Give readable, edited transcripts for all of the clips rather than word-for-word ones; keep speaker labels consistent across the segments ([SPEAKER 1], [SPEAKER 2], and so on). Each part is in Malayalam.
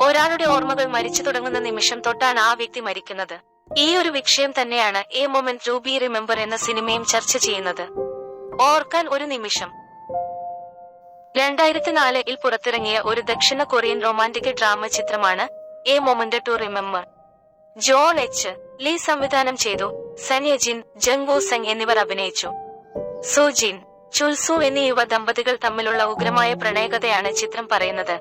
[SPEAKER 1] ഒരാളുടെ ഓർമ്മകൾ മരിച്ചു തുടങ്ങുന്ന നിമിഷം തൊട്ടാണ് ആ വ്യക്തി മരിക്കുന്നത്. ഈ ഒരു വിഷയം തന്നെയാണ് a moment to be remember എന്ന സിനിമയും ചർച്ച ചെയ്യുന്നത്. ഓർക്കാൻ ഒരു നിമിഷം. 2004-ൽ പുറത്തിറങ്ങിയ ഒരു ദക്ഷിണ കൊറിയൻ റൊമാന്റിക് ഡ്രാമ ചിത്രമാണ് a moment to remember. John H. Lee സംവിധാനം ചെയ്തു. സൻ യെജിൻ, ജംഗ് വോ സെങ് എന്നിവർ അഭിനയിച്ചു. സുജിൻ, ചുൽസു എന്നീ യുവ ദമ്പതികൾ തമ്മിലുള്ള ഉഗ്രമായ പ്രണയകഥയാണ് ചിത്രം പറയുന്നത്.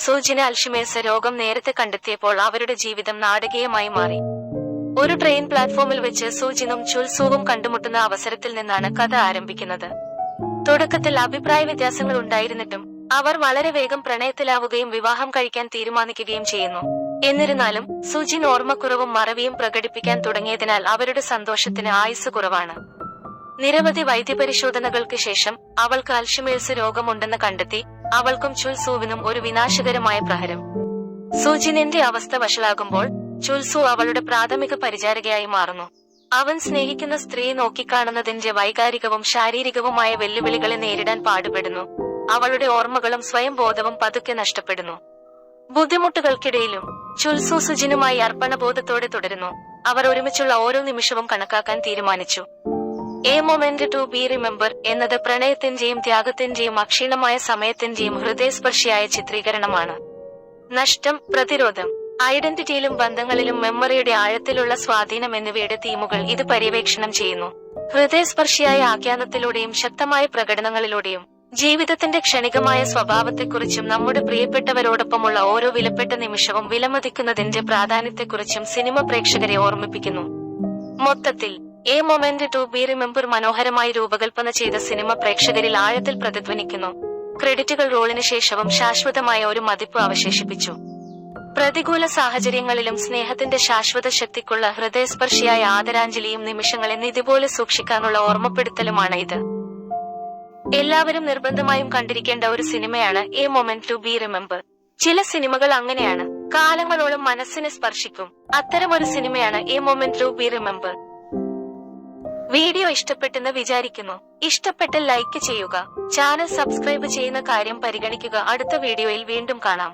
[SPEAKER 1] സുജിന് അൽഷിമേഴ്സ് രോഗം നേരത്തെ കണ്ടെത്തിയപ്പോൾ അവരുടെ ജീവിതം നാടകീയമായി മാറി. ഒരു ട്രെയിൻ പ്ലാറ്റ്ഫോമിൽ വെച്ച് സുജിനും ചുൽസുവും കണ്ടുമുട്ടുന്ന അവസരത്തിൽ നിന്നാണ് കഥ ആരംഭിക്കുന്നത്. തുടക്കത്തിൽ അഭിപ്രായ വ്യത്യാസങ്ങൾ ഉണ്ടായിരുന്നിട്ടും അവർ വളരെ വേഗം പ്രണയത്തിലാവുകയും വിവാഹം കഴിക്കാൻ തീരുമാനിക്കുകയും ചെയ്യുന്നു. എന്നിരുന്നാലും സുജിൻ ഓർമ്മക്കുറവും മറവിയും പ്രകടിപ്പിക്കാൻ തുടങ്ങിയതിനാൽ അവരുടെ സന്തോഷത്തിന് ആയുസ് കുറവാണ്. നിരവധി വൈദ്യപരിശോധനകൾക്ക് ശേഷം അവൾക്ക് അൽഷിമേഴ്സ് രോഗമുണ്ടെന്ന് കണ്ടെത്തി. അവൾക്കും ചുൽസുവിനും ഒരു വിനാശകരമായ പ്രഹരം. സുജിനിന്റെ അവസ്ഥ വഷളാകുമ്പോൾ ചുൽസു അവളുടെ പ്രാഥമിക പരിചാരകയായി മാറുന്നു. അവൻ സ്നേഹിക്കുന്ന സ്ത്രീ നോക്കിക്കാണുന്നതിന്റെ വൈകാരികവും ശാരീരികവുമായ വെല്ലുവിളികളെ നേരിടാൻ പാടുപെടുന്നു. അവളുടെ ഓർമ്മകളും സ്വയം ബോധവും പതുക്കെ നഷ്ടപ്പെടുന്നു. ബുദ്ധിമുട്ടുകൾക്കിടയിലും ചുൽസു സുജിനുമായി അർപ്പണബോധത്തോടെ തുടരുന്നു. അവർ ഒരുമിച്ചുള്ള ഓരോ നിമിഷവും കണക്കാക്കാൻ തീരുമാനിച്ചു. A moment to be remember എന്നത് പ്രണയത്തിന്റെയും ത്യാഗത്തിന്റെയും അക്ഷീണമായ സമയത്തിന്റെയും ഹൃദയസ്പർശിയായ ചിത്രീകരണമാണ്. നഷ്ടം, പ്രതിരോധം, ഐഡന്റിറ്റിയിലും ബന്ധങ്ങളിലും മെമ്മറിയുടെ ആഴത്തിലുള്ള സ്വാധീനം എന്നിവയുടെ തീമുകൾ ഇത് പര്യവേക്ഷണം ചെയ്യുന്നു. ഹൃദയസ്പർശിയായ ആഖ്യാനത്തിലൂടെയും ശക്തമായ പ്രകടനങ്ങളിലൂടെയും ജീവിതത്തിന്റെ ക്ഷണികമായ സ്വഭാവത്തെക്കുറിച്ചും നമ്മുടെ പ്രിയപ്പെട്ടവരോടൊപ്പമുള്ള ഓരോ വിലപ്പെട്ട നിമിഷവും വിലമതിക്കുന്നതിന്റെ പ്രാധാന്യത്തെക്കുറിച്ചും സിനിമ പ്രേക്ഷകരെ ഓർമ്മിപ്പിക്കുന്നു. മൊത്തത്തിൽ a moment to be remember മനോഹരമായി രൂപകൽപ്പന ചെയ്ത സിനിമ പ്രേക്ഷകരിൽ ആഴത്തിൽ പ്രതിധ്വനിക്കുന്നു. ക്രെഡിറ്റുകൾ റോളിന് ശേഷവും ശാശ്വതമായ ഒരു മതിപ്പ് അവശേഷിപ്പിച്ചു. പ്രതികൂല സാഹചര്യങ്ങളിലും സ്നേഹത്തിന്റെ ശാശ്വത ശക്തിക്കുള്ള ഹൃദയസ്പർശിയായ ആദരാഞ്ജലിയും നിമിഷങ്ങളെ നിധിപോലെ സൂക്ഷിക്കാനുള്ള ഓർമ്മപ്പെടുത്തലുമാണ് ഇത്. എല്ലാവരും നിർബന്ധമായും കണ്ടിരിക്കേണ്ട ഒരു സിനിമയാണ് a moment to be remember. ചില സിനിമകൾ അങ്ങനെയാണ്, കാലങ്ങളോളം മനസ്സിനെ സ്പർശിക്കും. അത്തരമൊരു സിനിമയാണ് a moment to be remember. Video ഇഷ്ടപ്പെട്ടെന്ന് വിചാരിക്കുന്നു. ഇഷ്ടപ്പെട്ടാൽ ലൈക്ക് ചെയ്യുക. ചാനൽ സബ്സ്ക്രൈബ് ചെയ്യുന്ന കാര്യം പരിഗണിക്കുക. അടുത്ത വീഡിയോയിൽ വീണ്ടും കാണാം.